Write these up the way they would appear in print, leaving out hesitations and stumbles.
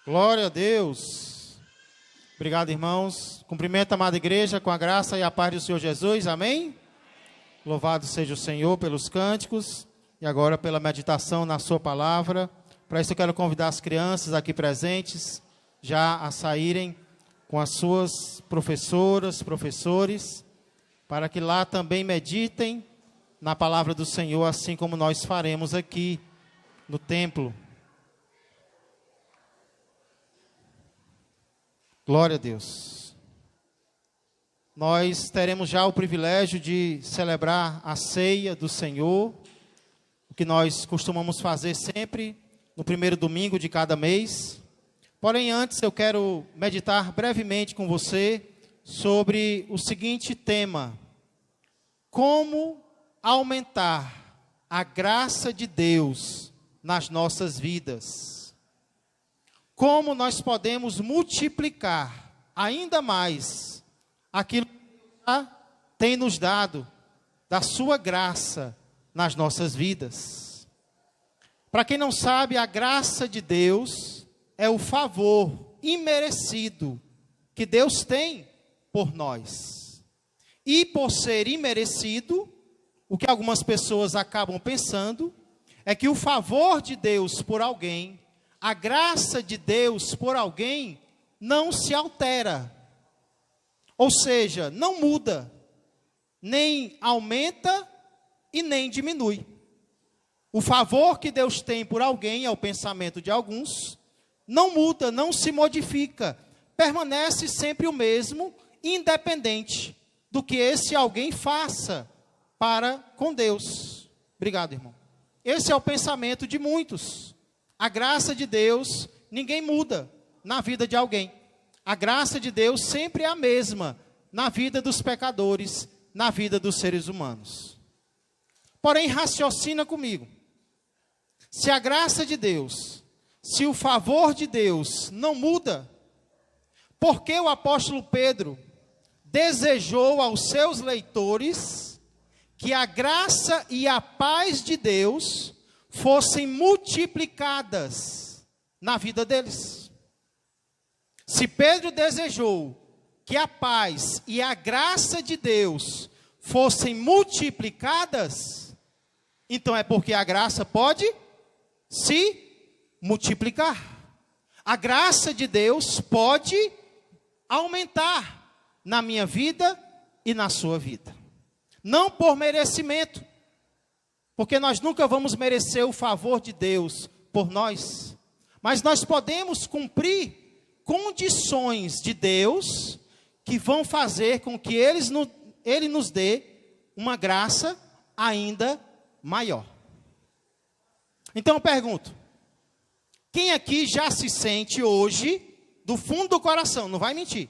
Glória a Deus. Obrigado, irmãos. Cumprimento a amada igreja com a graça e a paz do Senhor Jesus. Amém? Louvado seja o Senhor pelos cânticos e agora pela meditação na sua palavra. Para isso eu quero convidar as crianças aqui presentes já a saírem com as suas professoras, professores, para que lá também meditem na palavra do Senhor, assim como nós faremos aqui no templo. Glória a Deus. Nós teremos já o privilégio de celebrar a ceia do Senhor, o que nós costumamos fazer sempre no primeiro domingo de cada mês. Porém, antes eu quero meditar brevemente com você sobre o seguinte tema: como aumentar a graça de Deus nas nossas vidas. Como nós podemos multiplicar ainda mais aquilo que Deus tem nos dado, da sua graça nas nossas vidas. Para quem não sabe, a graça de Deus é o favor imerecido que Deus tem por nós. E por ser imerecido, o que algumas pessoas acabam pensando é que o favor de Deus por alguém, a graça de Deus por alguém, não se altera. Ou seja, não muda, nem aumenta e nem diminui. O favor que Deus tem por alguém, é o pensamento de alguns, não muda, não se modifica, permanece sempre o mesmo, independente do que esse alguém faça para com Deus. Obrigado, irmão. Esse é o pensamento de muitos. A graça de Deus, ninguém muda na vida de alguém. A graça de Deus sempre é a mesma na vida dos pecadores, na vida dos seres humanos. Porém, raciocina comigo. Se a graça de Deus, se o favor de Deus não muda, por que o apóstolo Pedro desejou aos seus leitores que a graça e a paz de Deus fossem multiplicadas na vida deles? Se Pedro desejou que a paz e a graça de Deus fossem multiplicadas, então é porque a graça pode se multiplicar. A graça de Deus pode aumentar na minha vida e na sua vida. Não por merecimento, porque nós nunca vamos merecer o favor de Deus por nós, mas nós podemos cumprir condições de Deus que vão fazer com que Ele nos dê uma graça ainda maior. Então eu pergunto, quem aqui já se sente hoje, do fundo do coração, não vai mentir,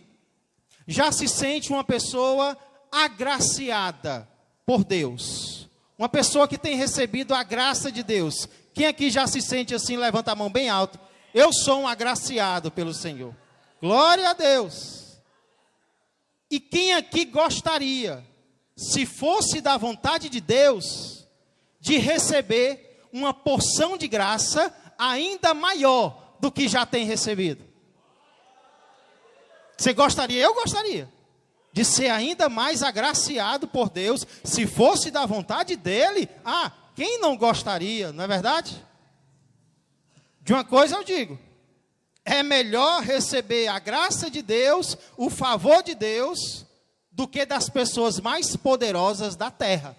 já se sente uma pessoa agraciada por Deus? Uma pessoa que tem recebido a graça de Deus. Quem aqui já se sente assim, levanta a mão bem alto. Eu sou um agraciado pelo Senhor. Glória a Deus. E quem aqui gostaria, se fosse da vontade de Deus, de receber uma porção de graça ainda maior do que já tem recebido? Você gostaria? Eu gostaria de ser ainda mais agraciado por Deus, se fosse da vontade dele. Ah, quem não gostaria, não é verdade? De uma coisa eu digo, é melhor receber a graça de Deus, o favor de Deus, do que das pessoas mais poderosas da terra.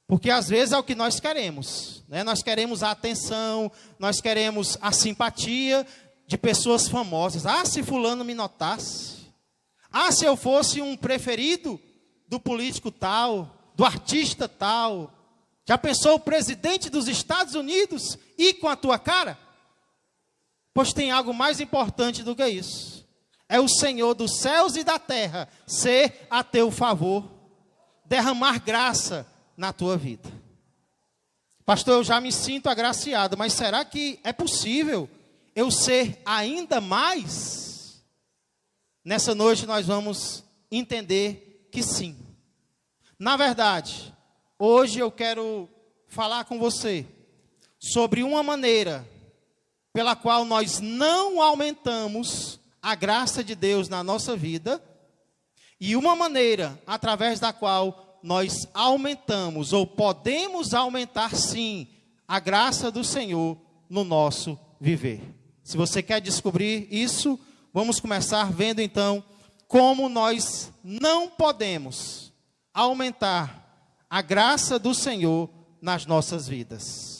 Porque às vezes é o que nós queremos, né? Nós queremos a atenção, nós queremos a simpatia de pessoas famosas. Ah, se fulano me notasse. Ah, se eu fosse um preferido do político tal, do artista tal. Já pensou o presidente dos Estados Unidos ir com a tua cara? Pois tem algo mais importante do que isso. É o Senhor dos céus e da terra ser a teu favor, derramar graça na tua vida. Pastor, eu já me sinto agraciado, mas será que é possível eu ser ainda mais? Nessa noite nós vamos entender que sim. Na verdade, hoje eu quero falar com você sobre uma maneira pela qual nós não aumentamos a graça de Deus na nossa vida, e uma maneira através da qual nós aumentamos, ou podemos aumentar sim, a graça do Senhor no nosso viver. Se você quer descobrir isso, vamos começar vendo então como nós não podemos aumentar a graça do Senhor nas nossas vidas.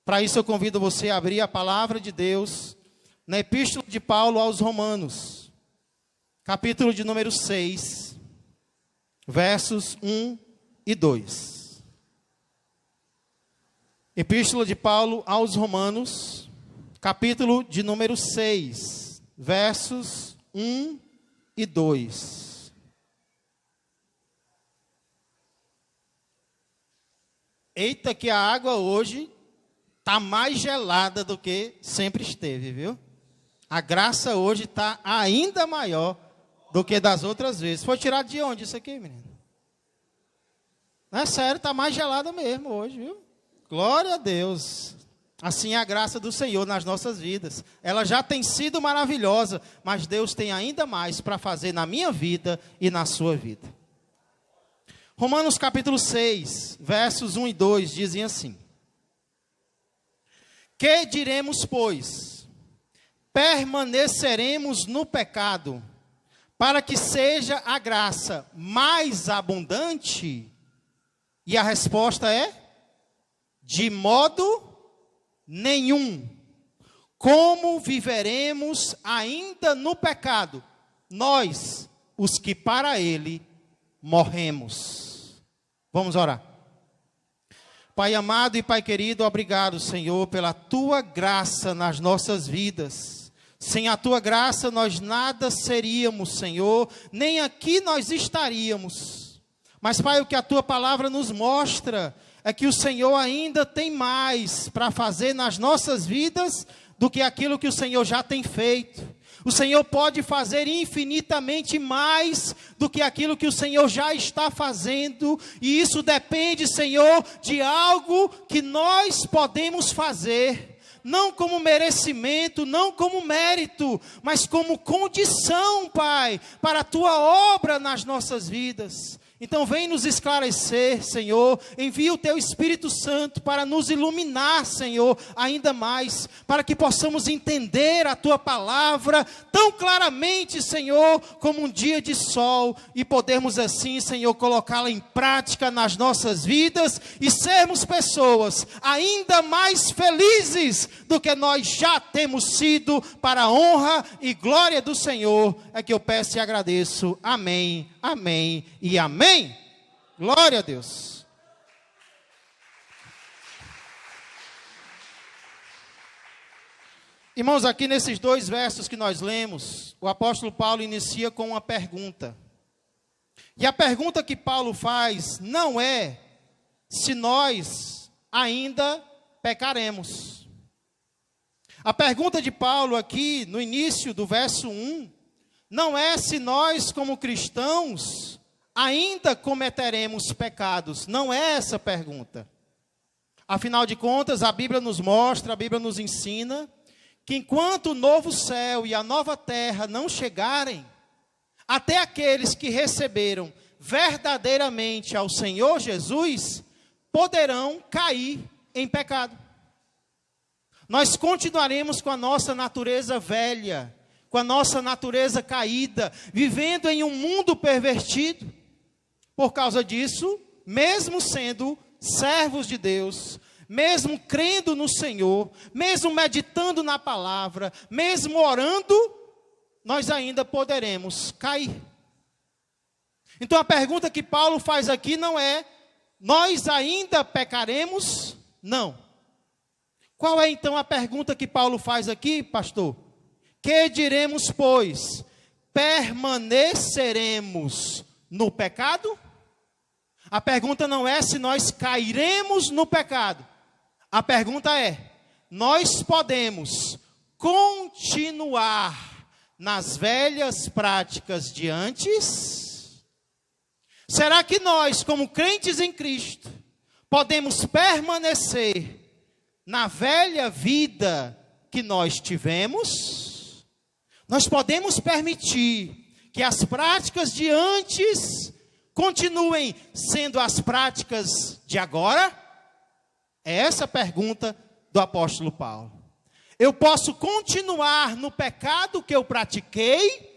Para isso eu convido você a abrir a palavra de Deus na Epístola de Paulo aos Romanos, capítulo de número 6, versos 1 e 2. Epístola de Paulo aos Romanos, capítulo de número 6, versos 1 e 2. Eita, que a água hoje está mais gelada do que sempre esteve, viu? A graça hoje está ainda maior do que das outras vezes. Foi tirado de onde isso aqui, menino? É sério, está mais gelada mesmo hoje, viu? Glória a Deus. Assim é a graça do Senhor nas nossas vidas. Ela já tem sido maravilhosa, mas Deus tem ainda mais para fazer na minha vida e na sua vida. Romanos capítulo 6, versos 1 e 2 dizem assim: Que diremos, pois? Permaneceremos no pecado, para que seja a graça mais abundante? E a resposta é: de modo nenhum. Como viveremos ainda no pecado, nós, os que para ele morremos? Vamos orar. Pai amado e Pai querido, obrigado, Senhor, pela Tua graça nas nossas vidas. Sem a Tua graça nós nada seríamos, Senhor, nem aqui nós estaríamos. Mas, Pai, o que a Tua palavra nos mostra é que o Senhor ainda tem mais para fazer nas nossas vidas do que aquilo que o Senhor já tem feito. O Senhor pode fazer infinitamente mais do que aquilo que o Senhor já está fazendo. E isso depende, Senhor, de algo que nós podemos fazer. Não como merecimento, não como mérito, mas como condição, Pai, para a Tua obra nas nossas vidas. Então vem nos esclarecer, Senhor, envia o Teu Espírito Santo para nos iluminar, Senhor, ainda mais, para que possamos entender a Tua palavra tão claramente, Senhor, como um dia de sol, e podermos assim, Senhor, colocá-la em prática nas nossas vidas, e sermos pessoas ainda mais felizes do que nós já temos sido, para a honra e glória do Senhor, é que eu peço e agradeço. Amém, amém e amém. Glória a Deus. Irmãos, aqui nesses dois versos que nós lemos, o apóstolo Paulo inicia com uma pergunta. E a pergunta que Paulo faz não é se nós ainda pecaremos. A pergunta de Paulo aqui, no início do verso 1, não é se nós, como cristãos, ainda cometeremos pecados. Não é essa a pergunta. Afinal de contas, a Bíblia nos mostra, a Bíblia nos ensina, que enquanto o novo céu e a nova terra não chegarem, até aqueles que receberam verdadeiramente ao Senhor Jesus, poderão cair em pecado. Nós continuaremos com a nossa natureza velha, com a nossa natureza caída, vivendo em um mundo pervertido. Por causa disso, mesmo sendo servos de Deus, mesmo crendo no Senhor, mesmo meditando na palavra, mesmo orando, nós ainda poderemos cair. Então a pergunta que Paulo faz aqui não é: nós ainda pecaremos? Não. Qual é então a pergunta que Paulo faz aqui, pastor? Que diremos, pois? Permaneceremos no pecado? A pergunta não é se nós cairemos no pecado. A pergunta é: nós podemos continuar nas velhas práticas de antes? Será que nós, como crentes em Cristo, podemos permanecer na velha vida que nós tivemos, nós podemos permitir que as práticas de antes continuem sendo as práticas de agora? É essa a pergunta do apóstolo Paulo. Eu posso continuar no pecado que eu pratiquei,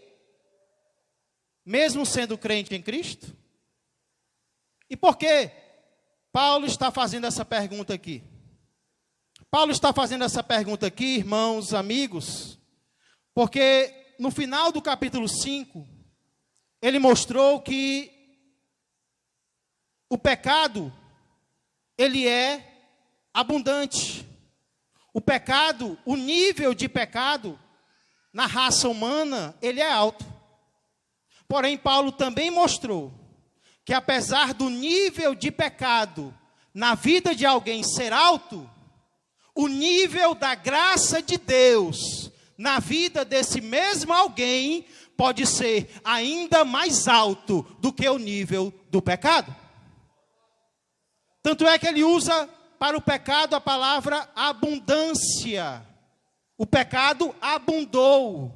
mesmo sendo crente em Cristo? E por que Paulo está fazendo essa pergunta aqui? Paulo está fazendo essa pergunta aqui, irmãos, amigos, porque no final do capítulo 5, ele mostrou que o pecado, ele é abundante. O pecado, o nível de pecado na raça humana, ele é alto. Porém, Paulo também mostrou que apesar do nível de pecado na vida de alguém ser alto, o nível da graça de Deus na vida desse mesmo alguém pode ser ainda mais alto do que o nível do pecado. Tanto é que ele usa para o pecado a palavra abundância. O pecado abundou.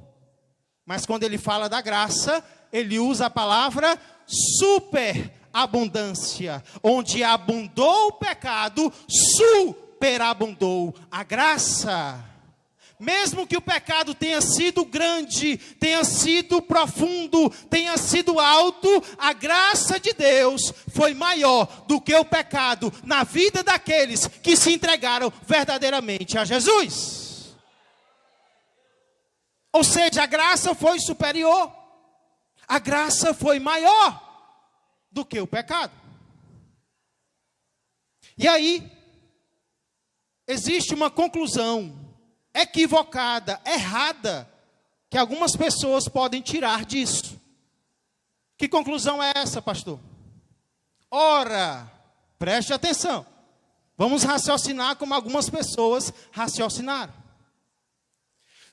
Mas quando ele fala da graça, ele usa a palavra superabundância. Onde abundou o pecado, superabundou a graça. Mesmo que o pecado tenha sido grande, tenha sido profundo, tenha sido alto, a graça de Deus foi maior do que o pecado na vida daqueles que se entregaram verdadeiramente a Jesus. Ou seja, a graça foi superior, a graça foi maior do que o pecado. E aí, existe uma conclusão equivocada, errada, que algumas pessoas podem tirar disso. Que conclusão é essa, pastor? Ora, preste atenção. Vamos raciocinar como algumas pessoas raciocinaram.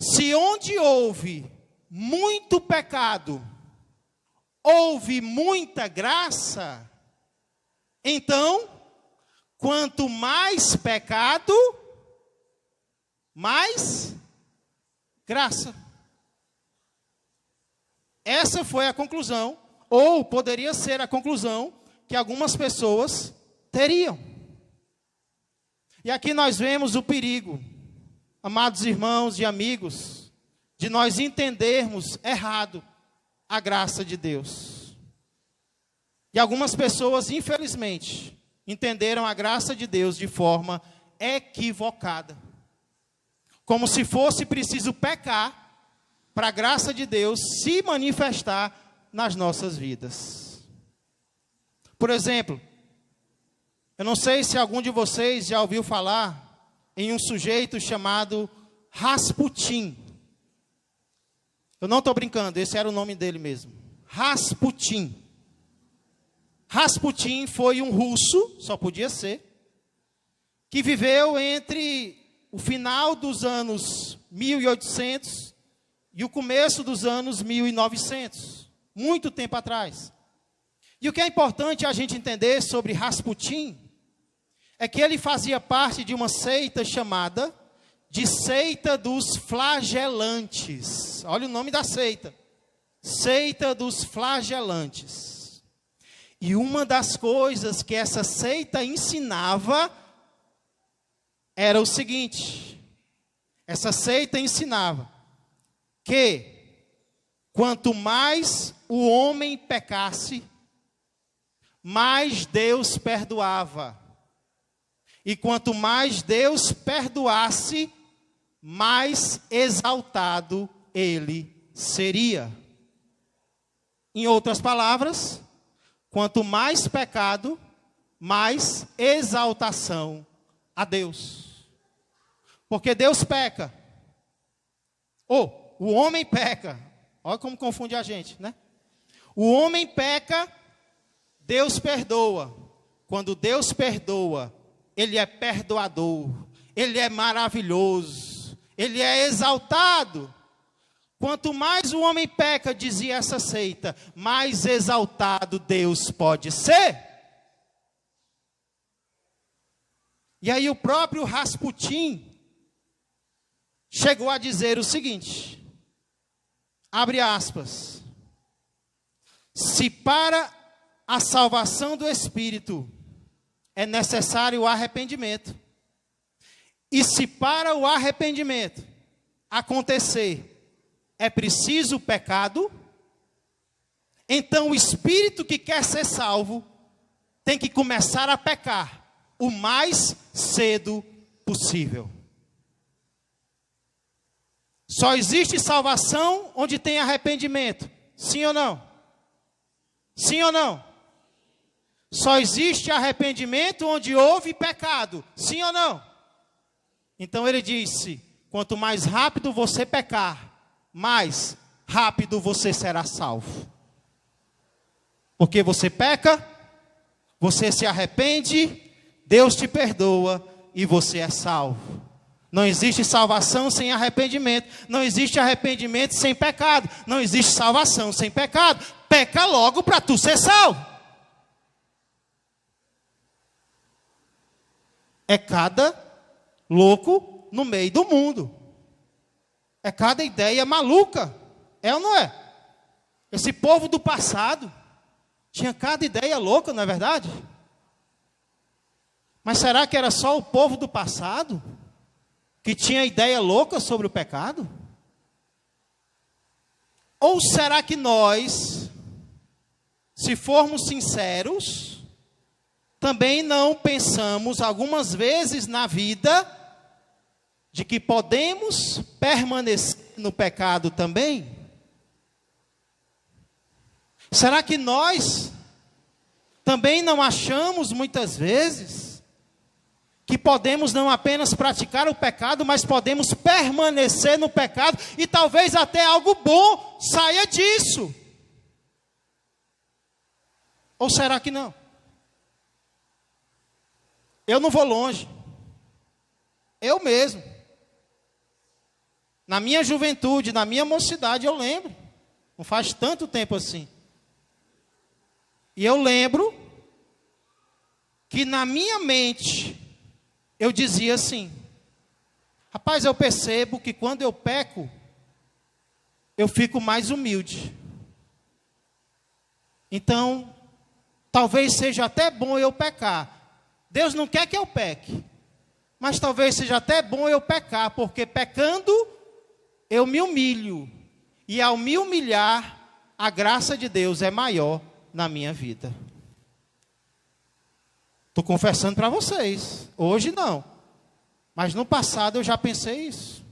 Se onde houve muito pecado, houve muita graça, então, quanto mais pecado, mais graça. Essa foi a conclusão, ou poderia ser a conclusão, que algumas pessoas teriam. E aqui nós vemos o perigo, amados irmãos e amigos, de nós entendermos errado a graça de Deus. E algumas pessoas, infelizmente, entenderam a graça de Deus de forma equivocada. Como se fosse preciso pecar para a graça de Deus se manifestar nas nossas vidas. Por exemplo, eu não sei se algum de vocês já ouviu falar em um sujeito chamado Rasputin. Eu não estou brincando, esse era o nome dele mesmo. Rasputin. Rasputin foi um russo, só podia ser, que viveu entre o final dos anos 1800 e o começo dos anos 1900, muito tempo atrás. E o que é importante a gente entender sobre Rasputin é que ele fazia parte de uma seita chamada de Seita dos Flagelantes. Olha o nome da seita. Seita dos Flagelantes. E uma das coisas que essa seita ensinava era o seguinte: essa seita ensinava que quanto mais o homem pecasse, mais Deus perdoava. E quanto mais Deus perdoasse, mais exaltado ele seria. Em outras palavras, quanto mais pecado, mais exaltação a Deus. Porque Deus peca. Ou o homem peca. Olha como confunde a gente, né? O homem peca, Deus perdoa. Quando Deus perdoa, Ele é perdoador. Ele é maravilhoso. Ele é exaltado. Quanto mais o homem peca, dizia essa seita, mais exaltado Deus pode ser. E aí o próprio Rasputin chegou a dizer o seguinte, abre aspas, se para a salvação do espírito é necessário o arrependimento, e se para o arrependimento acontecer é preciso o pecado, então o espírito que quer ser salvo tem que começar a pecar o mais cedo possível. Só existe salvação onde tem arrependimento. Sim ou não? Sim ou não? Só existe arrependimento onde houve pecado. Sim ou não? Então ele disse, quanto mais rápido você pecar, mais rápido você será salvo. Porque você peca, você se arrepende, Deus te perdoa e você é salvo. Não existe salvação sem arrependimento. Não existe arrependimento sem pecado. Não existe salvação sem pecado. Peca logo para tu ser salvo. É cada louco no meio do mundo. É cada ideia maluca. É ou não é? Esse povo do passado tinha cada ideia louca, não é verdade? Mas será que era só o povo do passado que tinha ideia louca sobre o pecado? Ou será que nós, se formos sinceros, também não pensamos algumas vezes na vida de que podemos permanecer no pecado também? Será que nós também não achamos muitas vezes que podemos não apenas praticar o pecado, mas podemos permanecer no pecado e talvez até algo bom saia disso? Ou será que não? Eu não vou longe. Eu mesmo. Na minha juventude, na minha mocidade, eu lembro. Não faz tanto tempo assim. E eu lembro que na minha mente eu dizia assim, rapaz, eu percebo que quando eu peco, eu fico mais humilde. Então, talvez seja até bom eu pecar. Deus não quer que eu peque, mas talvez seja até bom eu pecar, porque pecando, eu me humilho. E ao me humilhar, a graça de Deus é maior na minha vida. Estou confessando para vocês, hoje não, mas no passado eu já pensei isso,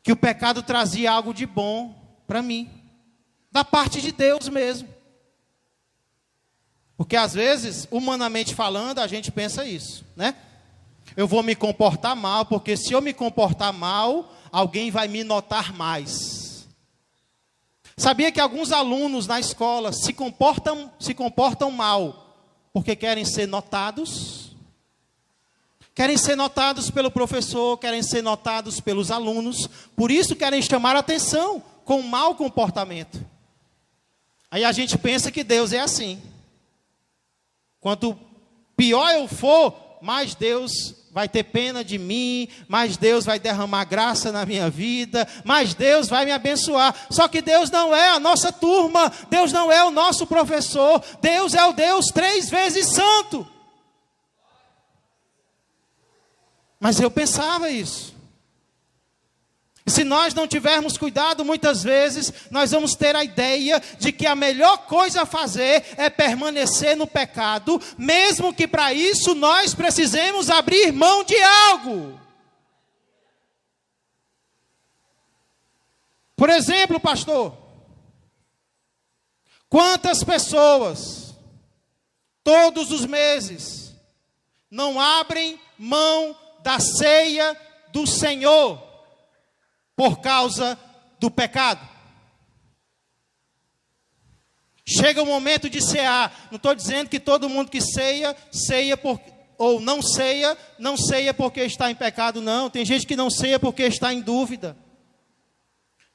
que o pecado trazia algo de bom para mim, da parte de Deus mesmo, porque às vezes, humanamente falando, a gente pensa isso, né? Eu vou me comportar mal, porque se eu me comportar mal, alguém vai me notar mais. Sabia que alguns alunos na escola se comportam mal, porque querem ser notados? Querem ser notados pelo professor, querem ser notados pelos alunos, por isso querem chamar a atenção com um mau comportamento. Aí a gente pensa que Deus é assim. Quanto pior eu for, mais Deus vai ter pena de mim, mais Deus vai derramar graça na minha vida, mais Deus vai me abençoar. Só que Deus não é a nossa turma, Deus não é o nosso professor, Deus é o Deus 3 vezes santo. Mas eu pensava isso. E se nós não tivermos cuidado, muitas vezes, nós vamos ter a ideia de que a melhor coisa a fazer é permanecer no pecado, mesmo que para isso nós precisemos abrir mão de algo. Por exemplo, pastor, quantas pessoas, todos os meses, não abrem mão da ceia do Senhor, por causa do pecado? Chega o momento de cear. Não estou dizendo que todo mundo que ceia, ou não ceia porque está em pecado, não. Tem gente que não ceia porque está em dúvida.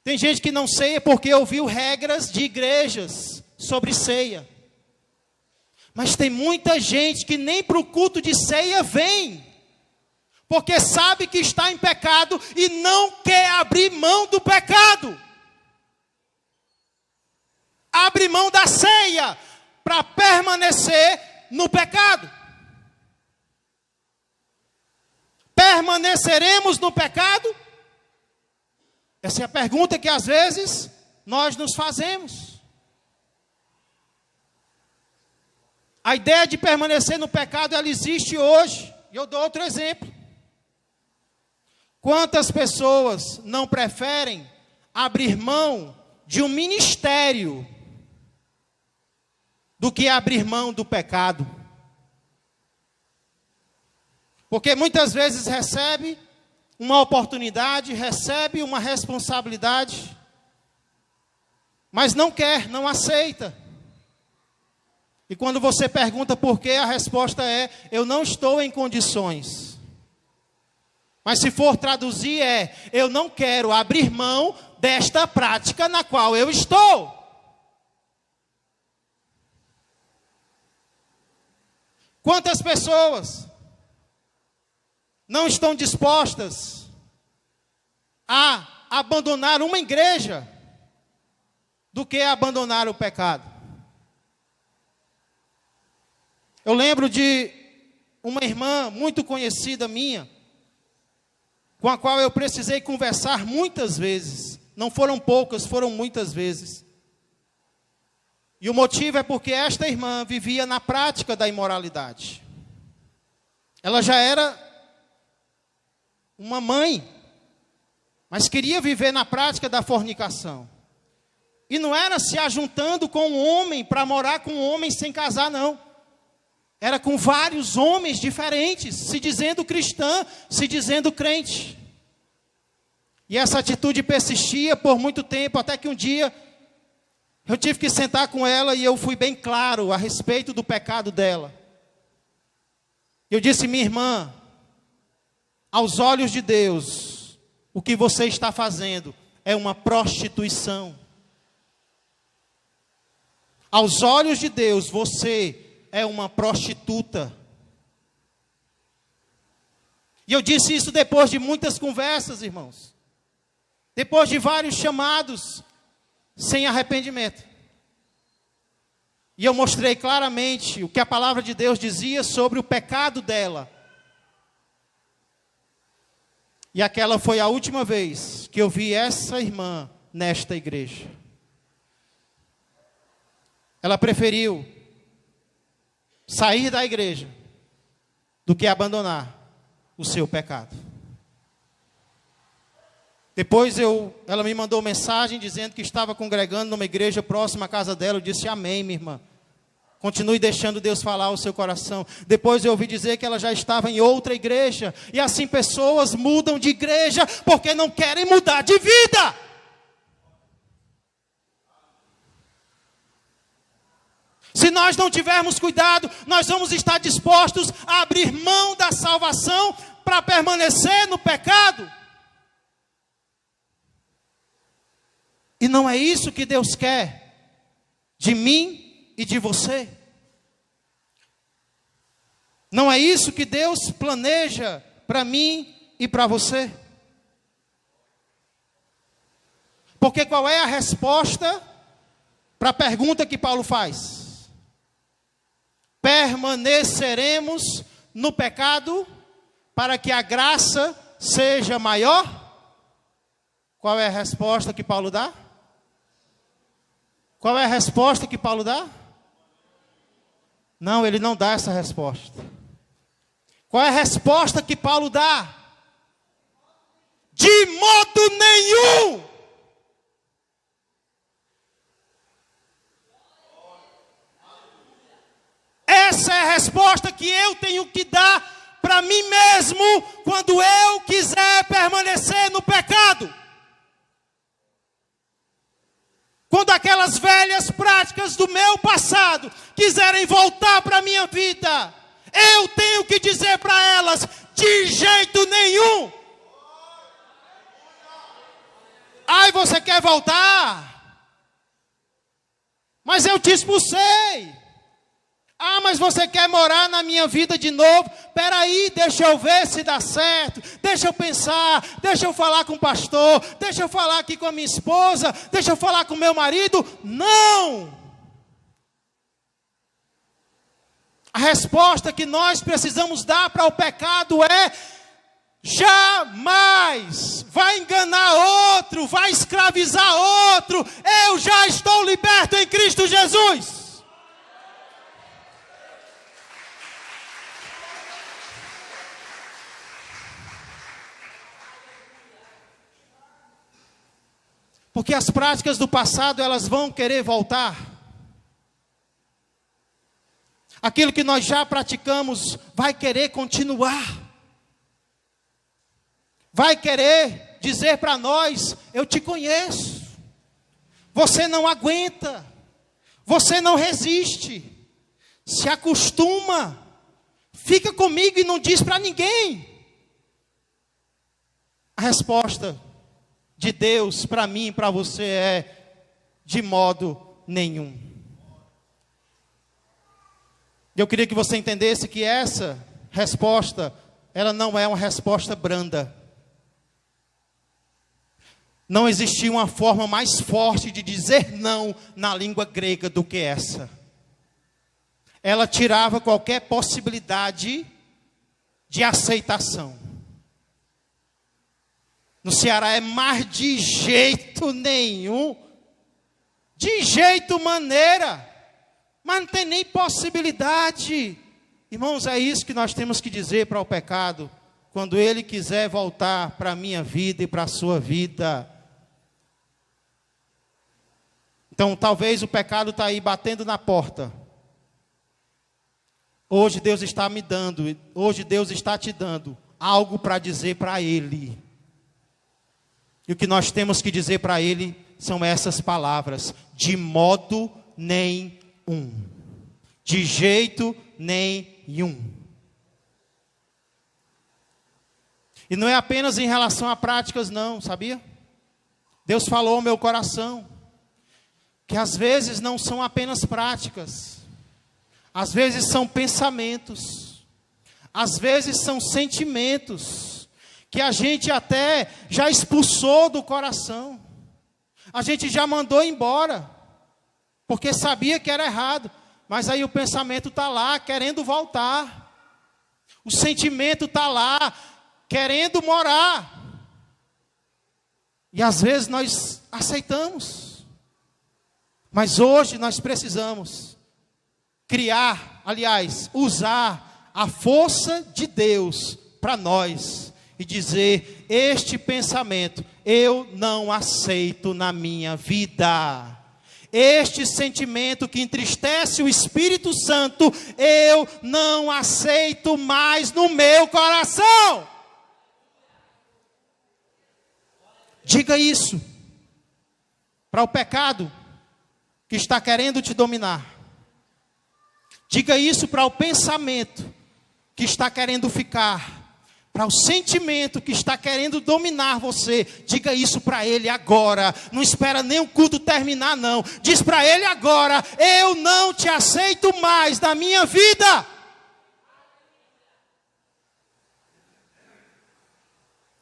Tem gente que não ceia porque ouviu regras de igrejas sobre ceia. Mas tem muita gente que nem para o culto de ceia vem, porque sabe que está em pecado e não quer abrir mão do pecado. Abre mão da ceia para permanecer no pecado. Permaneceremos no pecado? Essa é a pergunta que às vezes nós nos fazemos. A ideia de permanecer no pecado, ela existe hoje. E eu dou outro exemplo. Quantas pessoas não preferem abrir mão de um ministério do que abrir mão do pecado? Porque muitas vezes recebe uma oportunidade, recebe uma responsabilidade, mas não quer, não aceita. E quando você pergunta por quê, a resposta é: eu não estou em condições. Mas se for traduzir eu não quero abrir mão desta prática na qual eu estou. Quantas pessoas não estão dispostas a abandonar uma igreja do que abandonar o pecado? Eu lembro de uma irmã muito conhecida minha, com a qual eu precisei conversar muitas vezes. Não foram poucas, foram muitas vezes. E o motivo é porque esta irmã vivia na prática da imoralidade. Ela já era uma mãe, mas queria viver na prática da fornicação. E não era se ajuntando com um homem para morar com um homem sem casar, não. Era com vários homens diferentes, se dizendo cristã, se dizendo crente. E essa atitude persistia por muito tempo, até que um dia eu tive que sentar com ela e eu fui bem claro a respeito do pecado dela. Eu disse: minha irmã, aos olhos de Deus, o que você está fazendo é uma prostituição. Aos olhos de Deus, você é uma prostituta. E eu disse isso depois de muitas conversas, irmãos. Depois de vários chamados, sem arrependimento. E eu mostrei claramente o que a palavra de Deus dizia sobre o pecado dela. E aquela foi a última vez que eu vi essa irmã nesta igreja. Ela preferiu sair da igreja do que abandonar o seu pecado. Depois ela me mandou mensagem dizendo que estava congregando numa igreja próxima à casa dela. Eu disse: amém, minha irmã. Continue deixando Deus falar ao seu coração. Depois eu ouvi dizer que ela já estava em outra igreja. E assim pessoas mudam de igreja porque não querem mudar de vida. Se nós não tivermos cuidado, nós vamos estar dispostos a abrir mão da salvação para permanecer no pecado. E não é isso que Deus quer de mim e de você. Não é isso que Deus planeja para mim e para você. Porque qual é a resposta para a pergunta que Paulo faz? Permaneceremos no pecado para que a graça seja maior? Qual é a resposta que Paulo dá? Qual é a resposta que Paulo dá? Não, ele não dá essa resposta. Qual é a resposta que Paulo dá? De modo nenhum! Essa é a resposta que eu tenho que dar para mim mesmo quando eu quiser permanecer no pecado. Quando aquelas velhas práticas do meu passado quiserem voltar para a minha vida, eu tenho que dizer para elas: de jeito nenhum. Ai, você quer voltar? Mas eu te expulsei. Ah, mas você quer morar na minha vida de novo? Espera aí, deixa eu ver se dá certo. Deixa eu pensar, deixa eu falar com o pastor, deixa eu falar aqui com a minha esposa, deixa eu falar com o meu marido. Não! A resposta que nós precisamos dar para o pecado é: jamais vai enganar outro, vai escravizar outro. Eu já estou liberto em Cristo Jesus. Porque as práticas do passado, elas vão querer voltar. Aquilo que nós já praticamos vai querer continuar. Vai querer dizer para nós: eu te conheço. Você não aguenta. Você não resiste. Se acostuma. Fica comigo e não diz para ninguém. A resposta de Deus para mim e para você é: de modo nenhum. Eu queria que você entendesse que essa resposta, ela não é uma resposta branda. Não existia uma forma mais forte de dizer não na língua grega do que essa. Ela tirava qualquer possibilidade de aceitação. No Ceará é mais de jeito nenhum, de jeito maneira, mas não tem nem possibilidade. Irmãos, é isso que nós temos que dizer para o pecado, quando ele quiser voltar para a minha vida e para a sua vida. Então, talvez o pecado está aí batendo na porta. Hoje Deus está me dando, hoje Deus está te dando algo para dizer para ele. E o que nós temos que dizer para ele são essas palavras: de modo nenhum. De jeito nenhum. E não é apenas em relação a práticas não, sabia? Deus falou ao meu coração que às vezes não são apenas práticas. Às vezes são pensamentos. Às vezes são sentimentos que a gente até já expulsou do coração. A gente já mandou embora, porque sabia que era errado. Mas aí o pensamento está lá, querendo voltar. O sentimento está lá, querendo morar. E às vezes nós aceitamos. Mas hoje nós precisamos criar, aliás, usar a força de Deus para nós. E dizer: este pensamento eu não aceito na minha vida. Este sentimento que entristece o Espírito Santo, eu não aceito mais no meu coração. Diga isso para o pecado que está querendo te dominar. Diga isso para o pensamento que está querendo ficar. Para o sentimento que está querendo dominar você. Diga isso para ele agora. Não espera nem o culto terminar não. Diz para ele agora: eu não te aceito mais na minha vida.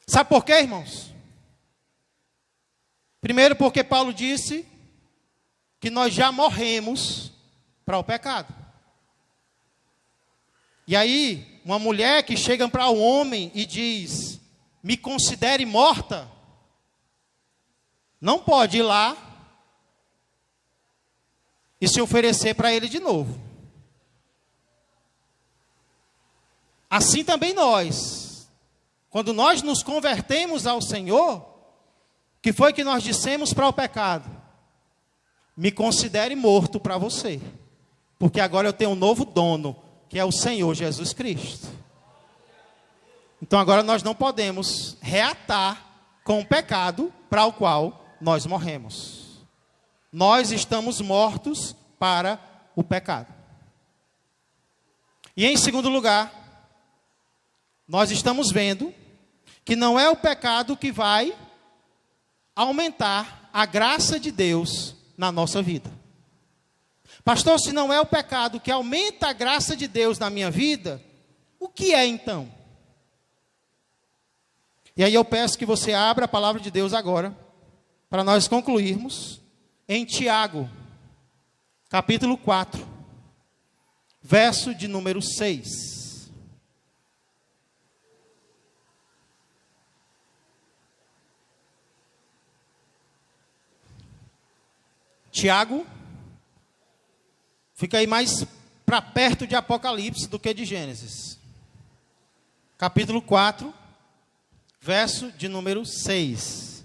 Sabe por quê, irmãos? Primeiro, porque Paulo disse que nós já morremos para o pecado. E aí, uma mulher que chega para o homem e diz: me considere morta, não pode ir lá e se oferecer para ele de novo. Assim também nós, quando nós nos convertemos ao Senhor, que foi que nós dissemos para o pecado? Me considere morto para você, porque agora eu tenho um novo dono, que é o Senhor Jesus Cristo. Então agora nós não podemos reatar com o pecado para o qual nós morremos. Nós estamos mortos para o pecado. E em segundo lugar, nós estamos vendo que não é o pecado que vai aumentar a graça de Deus na nossa vida. Pastor, se não é o pecado que aumenta a graça de Deus na minha vida, o que é então? E aí eu peço que você abra a palavra de Deus agora, para nós concluirmos, em Tiago, capítulo 4, verso de número 6. Tiago, fica aí mais para perto de Apocalipse do que de Gênesis. Capítulo 4, verso de número 6.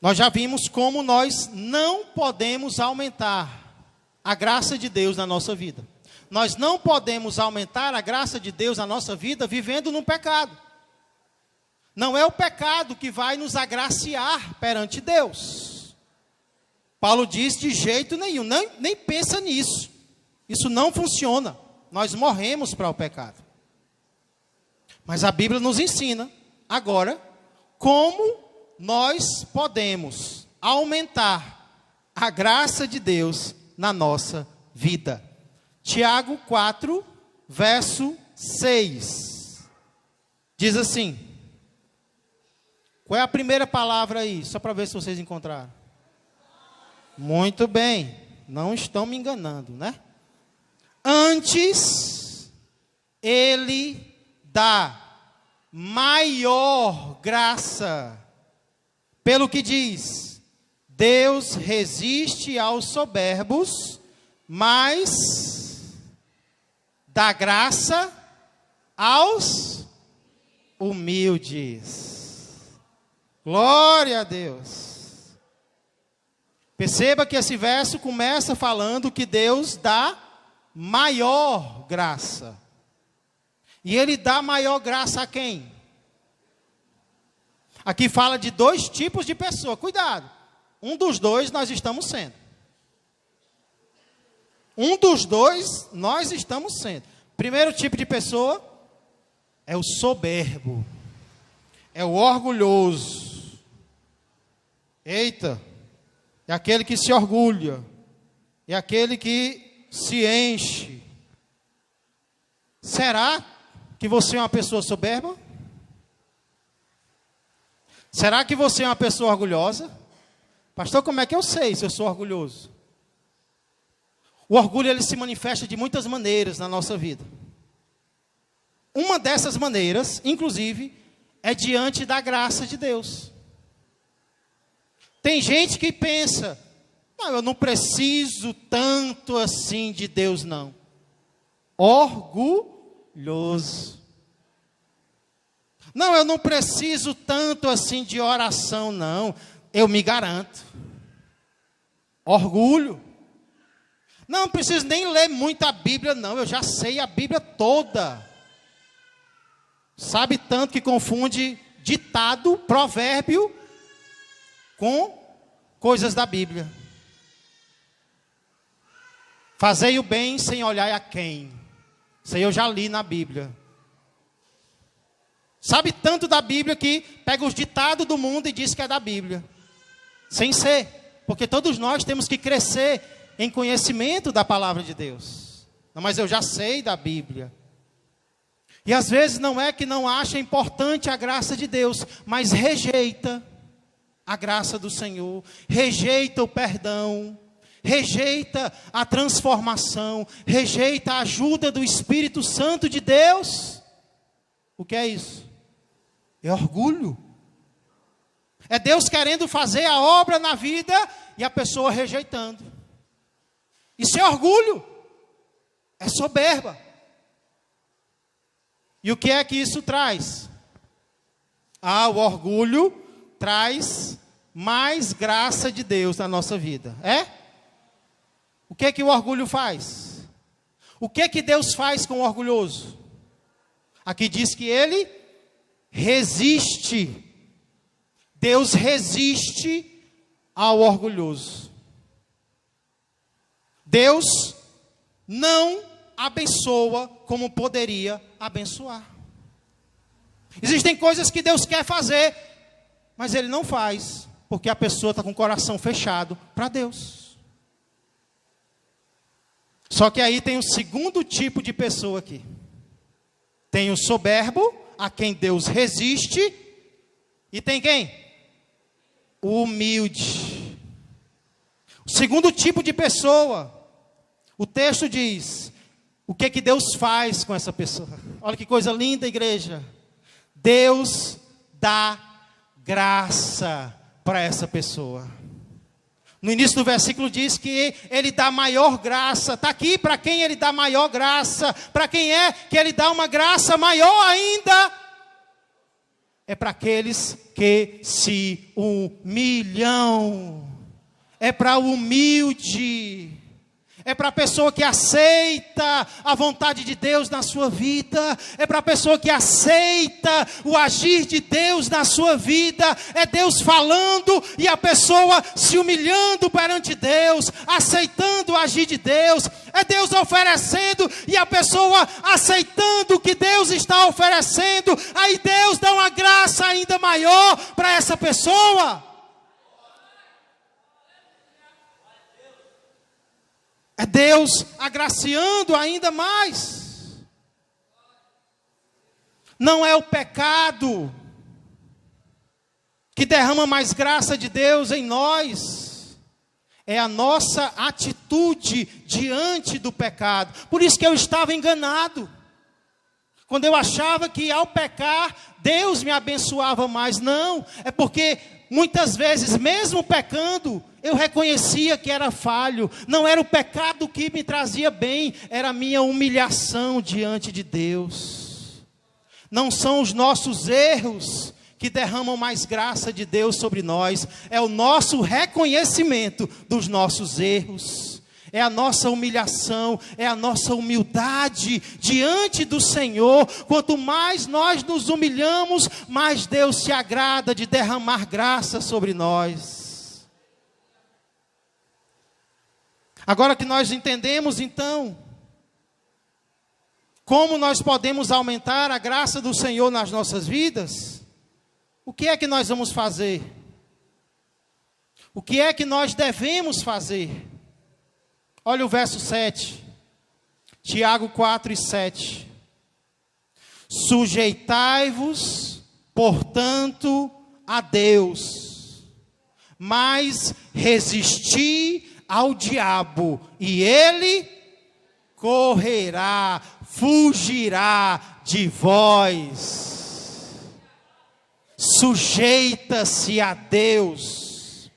Nós já vimos como nós não podemos aumentar a graça de Deus na nossa vida. Nós não podemos aumentar a graça de Deus na nossa vida vivendo no pecado. Não é o pecado que vai nos agraciar perante Deus. Paulo diz de jeito nenhum, nem pensa nisso. Isso não funciona. Nós morremos para o pecado. Mas a Bíblia nos ensina agora como nós podemos aumentar a graça de Deus na nossa vida. Tiago 4, verso 6. Diz assim. Qual é a primeira palavra aí? Só para ver se vocês encontraram. Muito bem, não estão me enganando, né? Antes, ele dá maior graça, pelo que diz, Deus resiste aos soberbos, mas dá graça aos humildes. Glória a Deus. Perceba que esse verso começa falando que Deus dá maior graça. E Ele dá maior graça a quem? Aqui fala de dois tipos de pessoa. Cuidado. Um dos dois nós estamos sendo. Um dos dois nós estamos sendo. Primeiro tipo de pessoa é o soberbo. É o orgulhoso. Eita. É aquele que se orgulha. É aquele que se enche. Será que você é uma pessoa soberba? Será que você é uma pessoa orgulhosa? Pastor, como é que eu sei se eu sou orgulhoso? O orgulho, ele se manifesta de muitas maneiras na nossa vida. Uma dessas maneiras, inclusive, é diante da graça de Deus. Tem gente que pensa, não, eu não preciso tanto assim de Deus, não. Orgulhoso. Não, eu não preciso tanto assim de oração, não. Eu me garanto. Orgulho. Não preciso nem ler muito a Bíblia, não. Eu já sei a Bíblia toda. Sabe tanto que confunde ditado, provérbio, com coisas da Bíblia. Fazei o bem sem olhar a quem. Isso aí eu já li na Bíblia. Sabe tanto da Bíblia que pega os ditados do mundo e diz que é da Bíblia. Sem ser. Porque todos nós temos que crescer em conhecimento da palavra de Deus. Não, mas eu já sei da Bíblia. E às vezes não é que não acha importante a graça de Deus, mas rejeita a graça do Senhor, rejeita o perdão, rejeita a transformação, rejeita a ajuda do Espírito Santo de Deus. O que é isso? É orgulho. É Deus querendo fazer a obra na vida e a pessoa rejeitando. Isso é orgulho. É soberba. E o que é que isso traz? O orgulho traz mais graça de Deus na nossa vida. É? O que é que o orgulho faz? O que é que Deus faz com o orgulhoso? Aqui diz que ele resiste. Deus resiste ao orgulhoso. Deus não abençoa como poderia abençoar. Existem coisas que Deus quer fazer, mas Ele não faz, porque a pessoa está com o coração fechado para Deus. Só que aí tem um segundo tipo de pessoa aqui. Tem o soberbo, a quem Deus resiste. E tem quem? O humilde. O segundo tipo de pessoa. O texto diz, o que é que Deus faz com essa pessoa? Olha que coisa linda, igreja. Deus dá graça para essa pessoa. No início do versículo diz que Ele dá maior graça. Está aqui para quem Ele dá maior graça. Para quem é que Ele dá uma graça maior ainda? É para aqueles que se humilham. É para o humilde. É para a pessoa que aceita a vontade de Deus na sua vida. É para a pessoa que aceita o agir de Deus na sua vida. É Deus falando e a pessoa se humilhando perante Deus, aceitando o agir de Deus. É Deus oferecendo e a pessoa aceitando o que Deus está oferecendo. Aí Deus dá uma graça ainda maior para essa pessoa. É Deus agraciando ainda mais. Não é o pecado que derrama mais graça de Deus em nós. É a nossa atitude diante do pecado. Por isso que eu estava enganado. Quando eu achava que ao pecar, Deus me abençoava mais. Não, é porque muitas vezes, mesmo pecando, eu reconhecia que era falho. Não era o pecado que me trazia bem, era a minha humilhação diante de Deus. Não são os nossos erros que derramam mais graça de Deus sobre nós. É o nosso reconhecimento dos nossos erros. É a nossa humilhação, é a nossa humildade diante do Senhor. Quanto mais nós nos humilhamos, mais Deus se agrada de derramar graça sobre nós. Agora que nós entendemos então, como nós podemos aumentar a graça do Senhor nas nossas vidas, o que é que nós vamos fazer? O que é que nós devemos fazer? Olha o verso 7, Tiago 4 e 7. Sujeitai-vos, portanto, a Deus, mas resisti ao diabo, e ele correrá, fugirá de vós. Sujeita-se a Deus.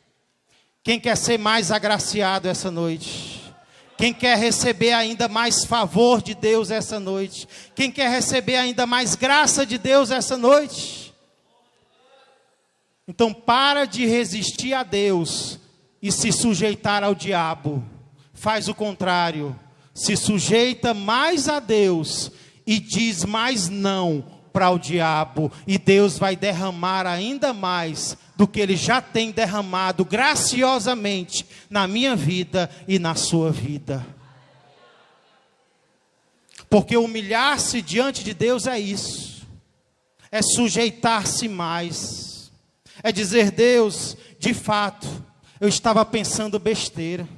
Quem quer ser mais agraciado essa noite? Quem quer receber ainda mais favor de Deus essa noite? Quem quer receber ainda mais graça de Deus essa noite? Então para de resistir a Deus e se sujeitar ao diabo. Faz o contrário. Se sujeita mais a Deus e diz mais não para o diabo. E Deus vai derramar ainda mais do que Ele já tem derramado graciosamente na minha vida e na sua vida. Porque humilhar-se diante de Deus é isso. É sujeitar-se mais. É dizer, Deus, de fato, eu estava pensando besteira.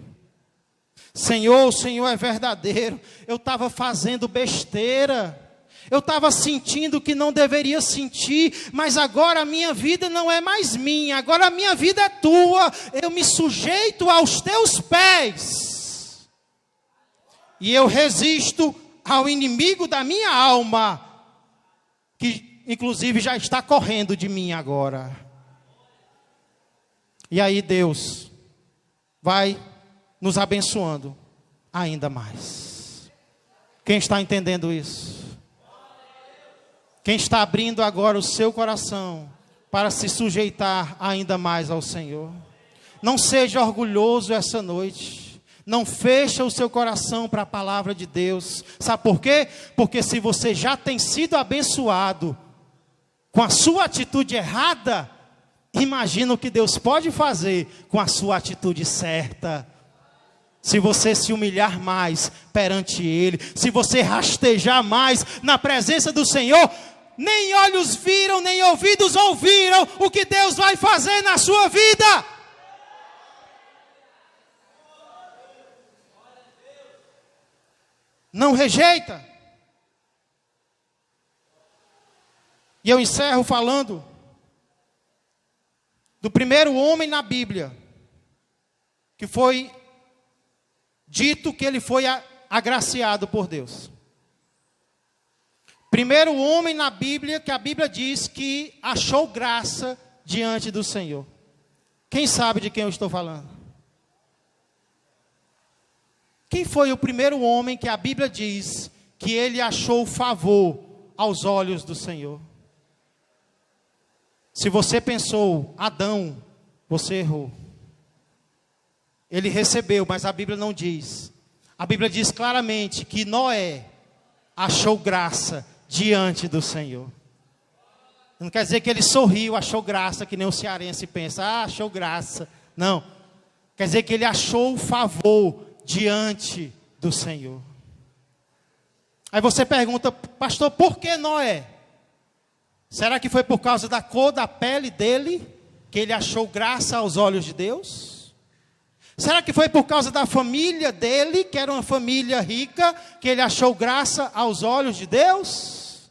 Senhor, o Senhor é verdadeiro. Eu estava fazendo besteira. Eu estava sentindo o que não deveria sentir, mas agora a minha vida não é mais minha, agora a minha vida é tua. Eu me sujeito aos teus pés. E eu resisto ao inimigo da minha alma, que inclusive já está correndo de mim agora. E aí Deus vai nos abençoando ainda mais. Quem está entendendo isso? Quem está abrindo agora o seu coração para se sujeitar ainda mais ao Senhor? Não seja orgulhoso essa noite. Não feche o seu coração para a palavra de Deus. Sabe por quê? Porque se você já tem sido abençoado com a sua atitude errada, imagina o que Deus pode fazer com a sua atitude certa. Se você se humilhar mais perante Ele, se você rastejar mais na presença do Senhor, nem olhos viram, nem ouvidos ouviram o que Deus vai fazer na sua vida. não rejeita. E eu encerro falando do primeiro homem na Bíblia, que foi dito que ele foi agraciado por Deus. Primeiro homem na Bíblia, que a Bíblia diz que achou graça diante do Senhor. Quem sabe de quem eu estou falando? Quem foi o primeiro homem que a Bíblia diz que ele achou favor aos olhos do Senhor? Se você pensou Adão, você errou. Ele recebeu, mas a Bíblia não diz. A Bíblia diz claramente que Noé achou graça diante do Senhor. Não quer dizer que ele sorriu, achou graça, que nem o cearense pensa, achou graça. Não. Quer dizer que ele achou favor diante do Senhor. Aí você pergunta, pastor, por que Noé? Será que foi por causa da cor da pele dele que ele achou graça aos olhos de Deus? Será que foi por causa da família dele, que era uma família rica, que ele achou graça aos olhos de Deus?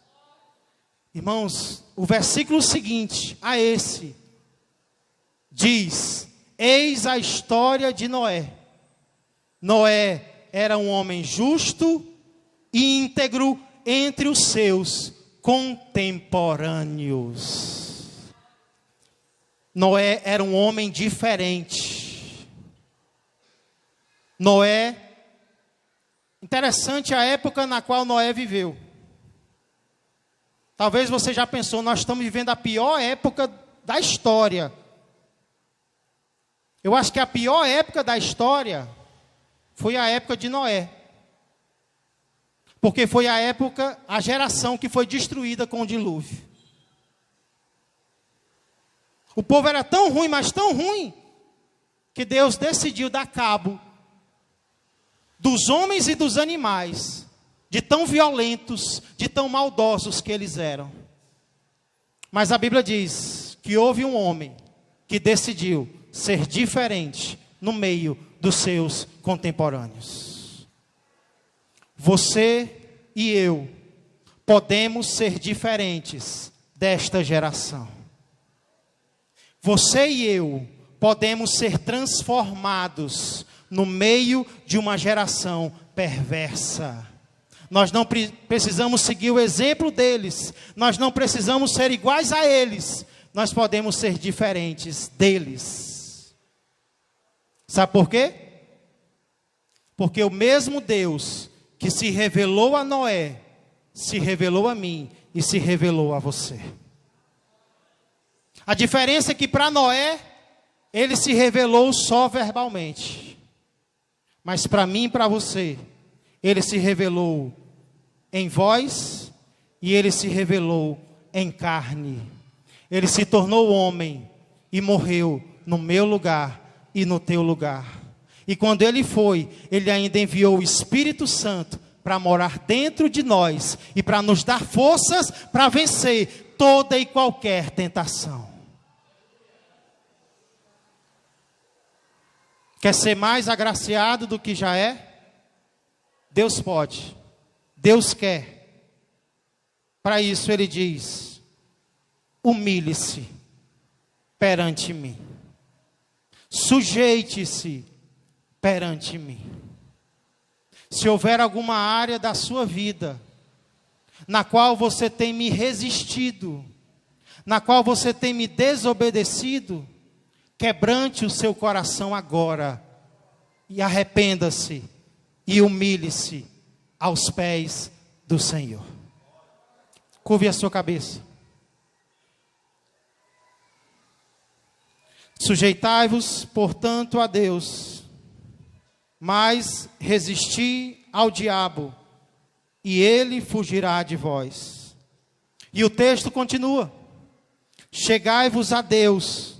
Irmãos, o versículo seguinte a esse diz: eis a história de Noé. Noé era um homem justo e íntegro entre os seus contemporâneos. Noé era um homem diferente. Noé, interessante a época na qual Noé viveu. Talvez você já pensou, nós estamos vivendo a pior época da história. Eu acho que a pior época da história foi a época de Noé. Porque foi a geração que foi destruída com o dilúvio. O povo era tão ruim, mas tão ruim, que Deus decidiu dar cabo dos homens e dos animais, de tão violentos, de tão maldosos que eles eram. Mas a Bíblia diz que houve um homem que decidiu ser diferente no meio dos seus contemporâneos. Você e eu podemos ser diferentes desta geração. Você e eu podemos ser transformados no meio de uma geração perversa. Nós não precisamos seguir o exemplo deles. Nós não precisamos ser iguais a eles. Nós podemos ser diferentes deles. Sabe por quê? Porque o mesmo Deus que se revelou a Noé, se revelou a mim e se revelou a você. A diferença é que para Noé, ele se revelou só verbalmente. Mas para mim e para você, ele se revelou em voz e ele se revelou em carne. Ele se tornou homem e morreu no meu lugar e no teu lugar. E quando ele foi, ele ainda enviou o Espírito Santo para morar dentro de nós e para nos dar forças para vencer toda e qualquer tentação. Quer ser mais agraciado do que já é? Deus pode. Deus quer. Para isso ele diz: humilhe-se perante mim. Sujeite-se perante mim. Se houver alguma área da sua vida na qual você tem me resistido, na qual você tem me desobedecido, quebrante o seu coração agora e arrependa-se e humilhe-se aos pés do Senhor. Curve a sua cabeça. Sujeitai-vos, portanto, a Deus, mas resisti ao diabo, e ele fugirá de vós. E o texto continua: chegai-vos a Deus,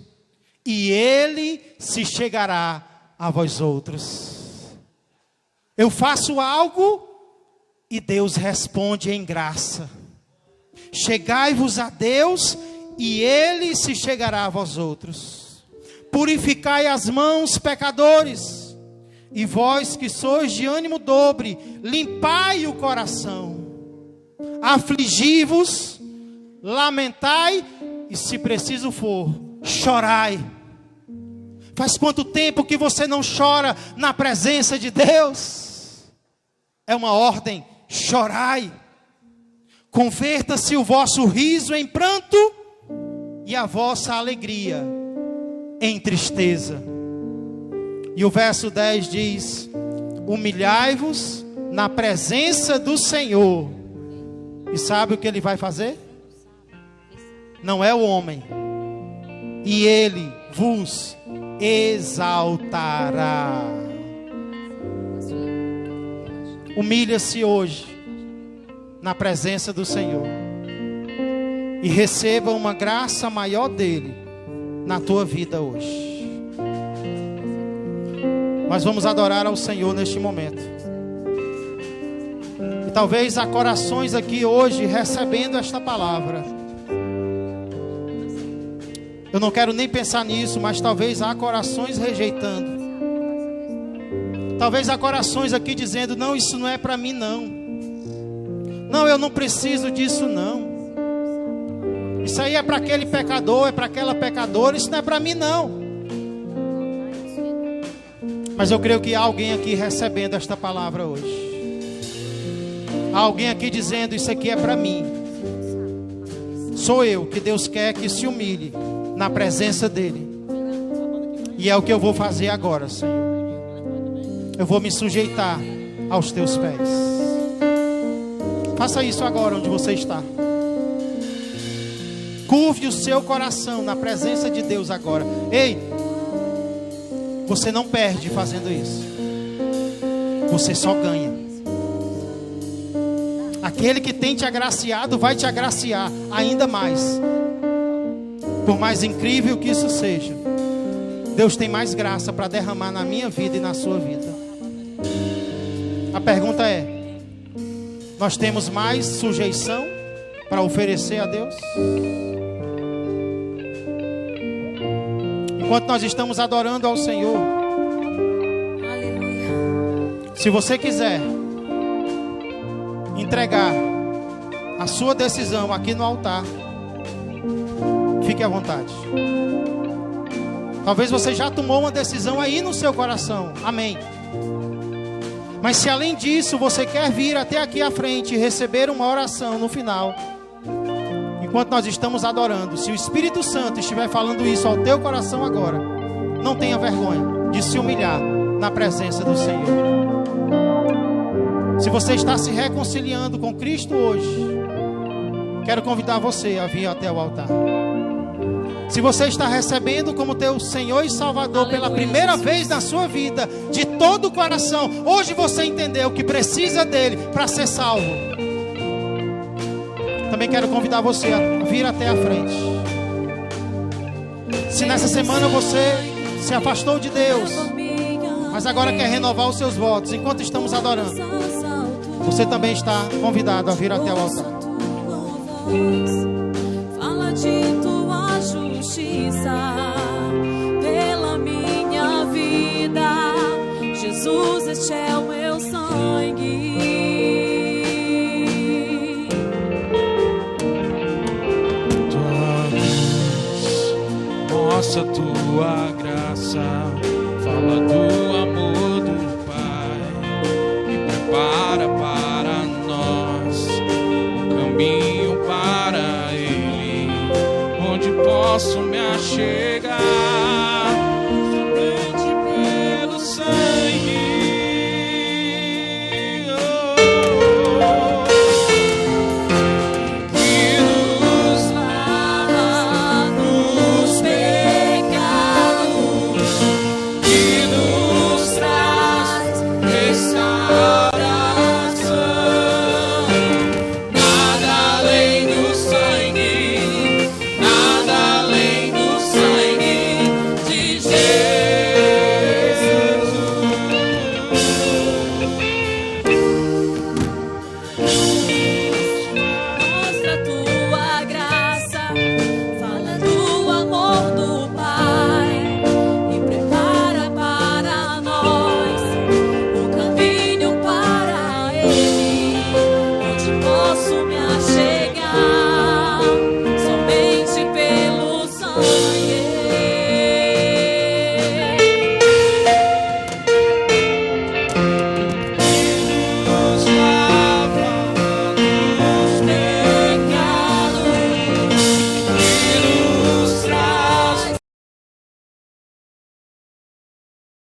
e ele se chegará a vós outros. Eu faço algo e Deus responde em graça. Chegai-vos a Deus e ele se chegará a vós outros. Purificai as mãos, pecadores, E vós que sois de ânimo dobre, limpai o coração. Afligi-vos, lamentai e, se preciso for, chorai. Faz quanto tempo que você não chora na presença de Deus? É uma ordem, chorai. Converta-se o vosso riso em pranto e a vossa alegria em tristeza. E o verso 10 diz: humilhai-vos na presença do Senhor. E sabe o que Ele vai fazer? Não é o homem. E Ele vos exaltará. Humilha-se hoje na presença do Senhor e receba uma graça maior dele na tua vida hoje. Nós vamos adorar ao Senhor neste momento. E talvez há corações aqui hoje recebendo esta palavra. Eu não quero nem pensar nisso, mas talvez há corações rejeitando. Talvez há corações aqui dizendo: não, isso não é para mim não. Não, eu não preciso disso não. Isso aí é para aquele pecador, é para aquela pecadora, isso não é para mim não. Mas eu creio que há alguém aqui recebendo esta palavra hoje. Há alguém aqui dizendo: isso aqui é para mim. Sou eu que Deus quer que se humilhe na presença dele. E é o que eu vou fazer agora, Senhor. Eu vou me sujeitar aos teus pés. Faça isso agora onde você está. Curve o seu coração na presença de Deus agora. Ei, você não perde fazendo isso. Você só ganha. Aquele que tem te agraciado vai te agraciar ainda mais. Por mais incrível que isso seja, Deus tem mais graça para derramar na minha vida e na sua vida. A pergunta é: nós temos mais sujeição para oferecer a Deus? Enquanto nós estamos adorando ao Senhor, se você quiser entregar a sua decisão aqui no altar, fique à vontade. Talvez você já tomou uma decisão aí no seu coração. Amém. Mas se além disso você quer vir até aqui à frente e receber uma oração no final, enquanto nós estamos adorando, se o Espírito Santo estiver falando isso ao teu coração agora, não tenha vergonha de se humilhar na presença do Senhor. Se você está se reconciliando com Cristo hoje, quero convidar você a vir até o altar. Se você está recebendo como teu Senhor e Salvador pela primeira vez na sua vida, de todo o coração, hoje você entendeu que precisa dele para ser salvo, também quero convidar você a vir até a frente. Se nessa semana você se afastou de Deus, mas agora quer renovar os seus votos enquanto estamos adorando, você também está convidado a vir até o altar. Fala de tua justiça pela minha vida, Jesus, este é o meu sangue. Tua luz mostra tua graça, fala do amor do Pai e prepara para nós um caminho para Ele, onde posso me achegar.